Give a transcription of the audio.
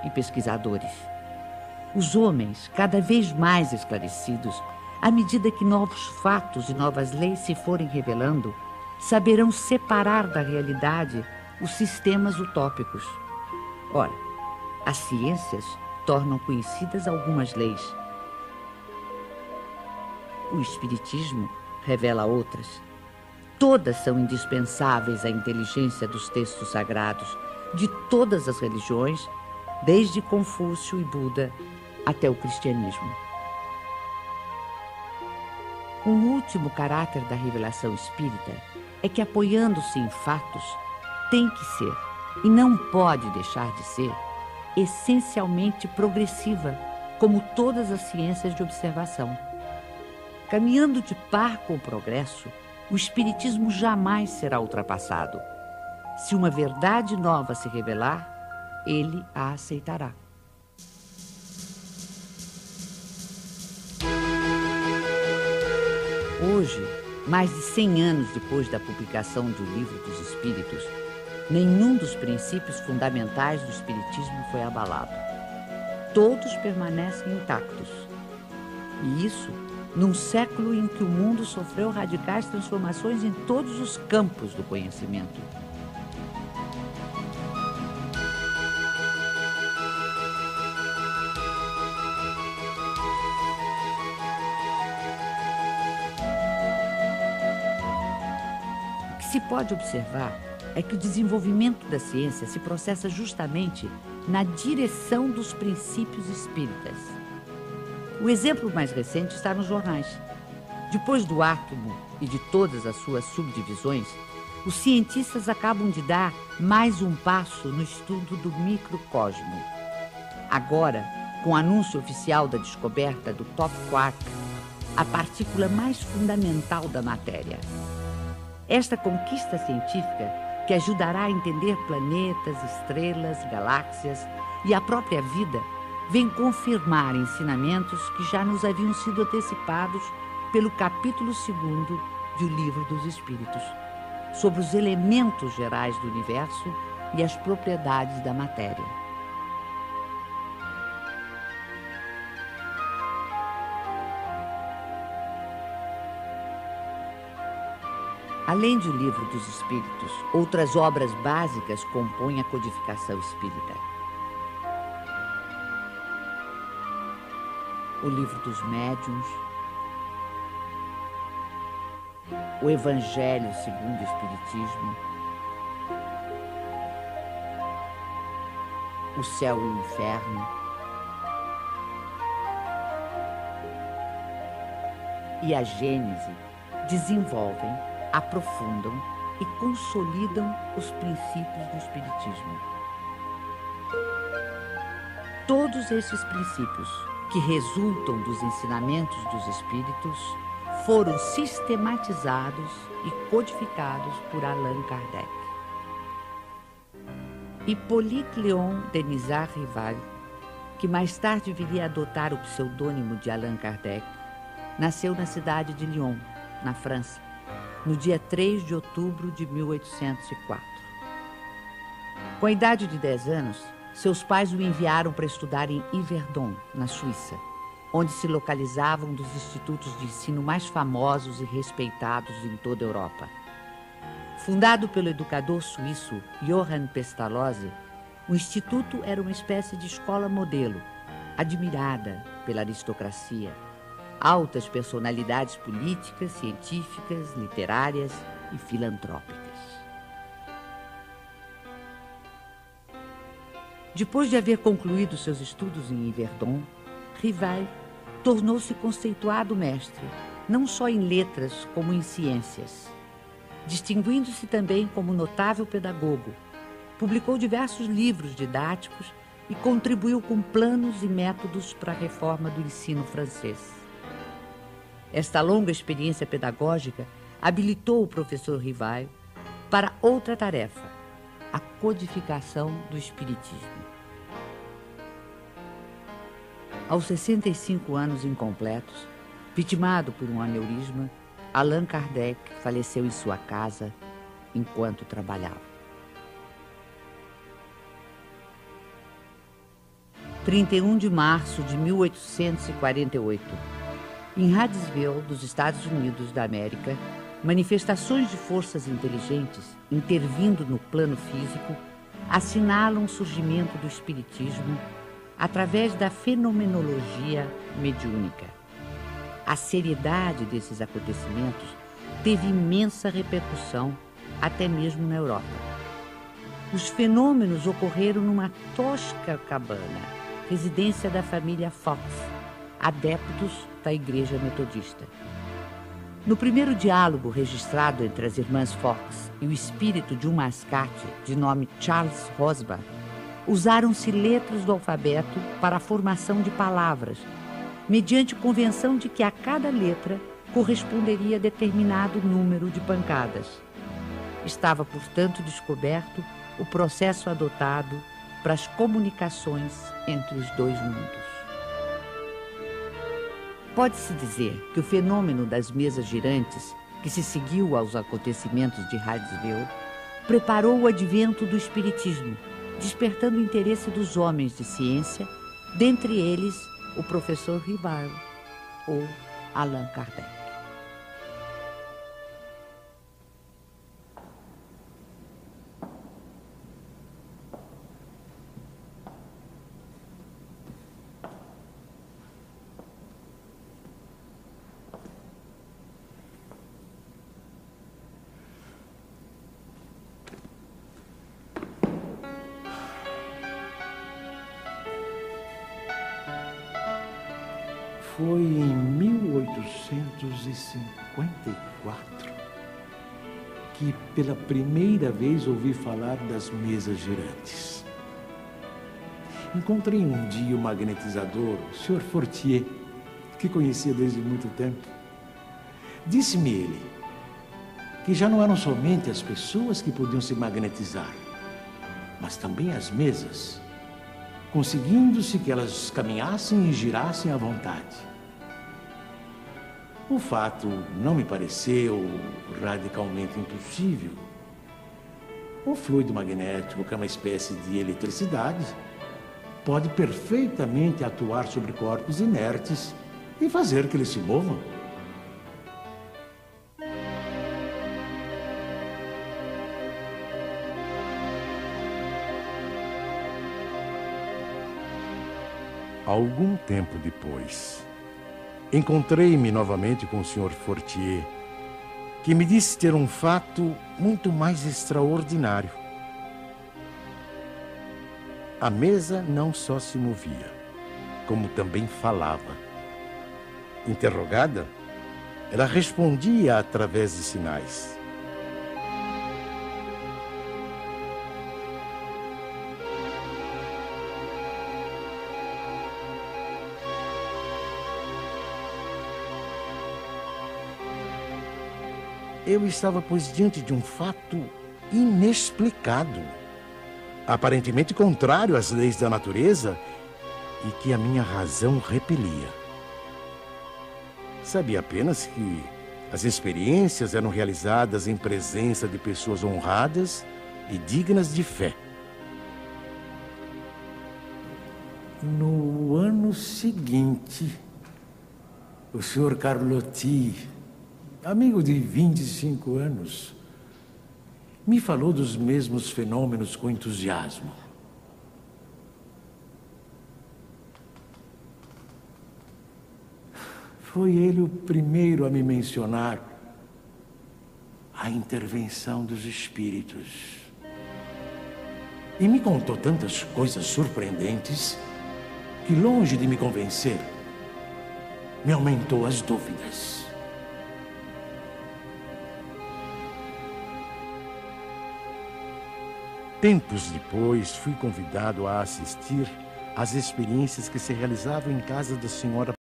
e pesquisadores. Os homens, cada vez mais esclarecidos, à medida que novos fatos e novas leis se forem revelando, saberão separar da realidade os sistemas utópicos. Ora, as ciências tornam conhecidas algumas leis. O Espiritismo revela outras. Todas são indispensáveis à inteligência dos textos sagrados, de todas as religiões, desde Confúcio e Buda até o cristianismo. Um último caráter da revelação espírita é que, apoiando-se em fatos, tem que ser, e não pode deixar de ser, essencialmente progressiva, como todas as ciências de observação. Caminhando de par com o progresso, o Espiritismo jamais será ultrapassado. Se uma verdade nova se revelar, ele a aceitará. Hoje, mais de 100 anos depois da publicação do Livro dos Espíritos, nenhum dos princípios fundamentais do Espiritismo foi abalado. Todos permanecem intactos. E isso num século em que o mundo sofreu radicais transformações em todos os campos do conhecimento. O que se pode observar é que o desenvolvimento da ciência se processa justamente na direção dos princípios espíritas. O exemplo mais recente está nos jornais. Depois do átomo e de todas as suas subdivisões, os cientistas acabam de dar mais um passo no estudo do microcosmo. Agora, com o anúncio oficial da descoberta do top quark, a partícula mais fundamental da matéria. Esta conquista científica, que ajudará a entender planetas, estrelas, galáxias e a própria vida, vem confirmar ensinamentos que já nos haviam sido antecipados pelo capítulo 2º do Livro dos Espíritos, sobre os elementos gerais do universo e as propriedades da matéria. Além do Livro dos Espíritos, outras obras básicas compõem a codificação espírita. O Livro dos Médiuns, o Evangelho segundo o Espiritismo, o Céu e o Inferno e a Gênese desenvolvem, aprofundam e consolidam os princípios do Espiritismo. Todos esses princípios, que resultam dos ensinamentos dos Espíritos, foram sistematizados e codificados por Allan Kardec. Hippolyte Léon Denisard Rival, que mais tarde viria a adotar o pseudônimo de Allan Kardec, nasceu na cidade de Lyon, na França, no dia 3 de outubro de 1804. Com a idade de 10 anos, seus pais o enviaram para estudar em Yverdon, na Suíça, onde se localizavam um dos institutos de ensino mais famosos e respeitados em toda a Europa. Fundado pelo educador suíço Johann Pestalozzi, o instituto era uma espécie de escola modelo, admirada pela aristocracia, altas personalidades políticas, científicas, literárias e filantrópicas. Depois de haver concluído seus estudos em Yverdon, Rival tornou-se conceituado mestre, não só em letras como em ciências. Distinguindo-se também como notável pedagogo, publicou diversos livros didáticos e contribuiu com planos e métodos para a reforma do ensino francês. Esta longa experiência pedagógica habilitou o professor Rival para outra tarefa, a codificação do Espiritismo. Aos 65 anos incompletos, vitimado por um aneurisma, Allan Kardec faleceu em sua casa enquanto trabalhava. 31 de março de 1848. Em Hydesville, dos Estados Unidos da América, manifestações de forças inteligentes intervindo no plano físico assinalam o surgimento do espiritismo através da fenomenologia mediúnica. A seriedade desses acontecimentos teve imensa repercussão até mesmo na Europa. Os fenômenos ocorreram numa tosca cabana, residência da família Fox, adeptos da Igreja Metodista. No primeiro diálogo registrado entre as irmãs Fox e o espírito de um mascate de nome Charles Rosbach, usaram-se letras do alfabeto para a formação de palavras, mediante convenção de que a cada letra corresponderia a determinado número de pancadas. Estava, portanto, descoberto o processo adotado para as comunicações entre os dois mundos. Pode-se dizer que o fenômeno das mesas girantes, que se seguiu aos acontecimentos de Hydesville, preparou o advento do espiritismo, despertando o interesse dos homens de ciência, dentre eles o professor Ribard ou Allan Kardec. Foi em 1854 que pela primeira vez ouvi falar das mesas girantes. Encontrei um dia o magnetizador, o Sr. Fortier, que conhecia desde muito tempo. Disse-me ele que já não eram somente as pessoas que podiam se magnetizar, mas também as mesas, conseguindo-se que elas caminhassem e girassem à vontade. O fato não me pareceu radicalmente impossível. O fluido magnético, que é uma espécie de eletricidade, pode perfeitamente atuar sobre corpos inertes e fazer que eles se movam. Algum tempo depois, encontrei-me novamente com o Sr. Fortier, que me disse ter um fato muito mais extraordinário. A mesa não só se movia, como também falava. Interrogada, ela respondia através de sinais. Eu estava, pois, diante de um fato inexplicado, aparentemente contrário às leis da natureza e que a minha razão repelia. Sabia apenas que as experiências eram realizadas em presença de pessoas honradas e dignas de fé. No ano seguinte, o Sr. Carlotti, amigo de 25 anos, me falou dos mesmos fenômenos com entusiasmo. Foi ele o primeiro a me mencionar a intervenção dos espíritos. E me contou tantas coisas surpreendentes que, longe de me convencer, me aumentou as dúvidas. Tempos depois, fui convidado a assistir às experiências que se realizavam em casa da senhora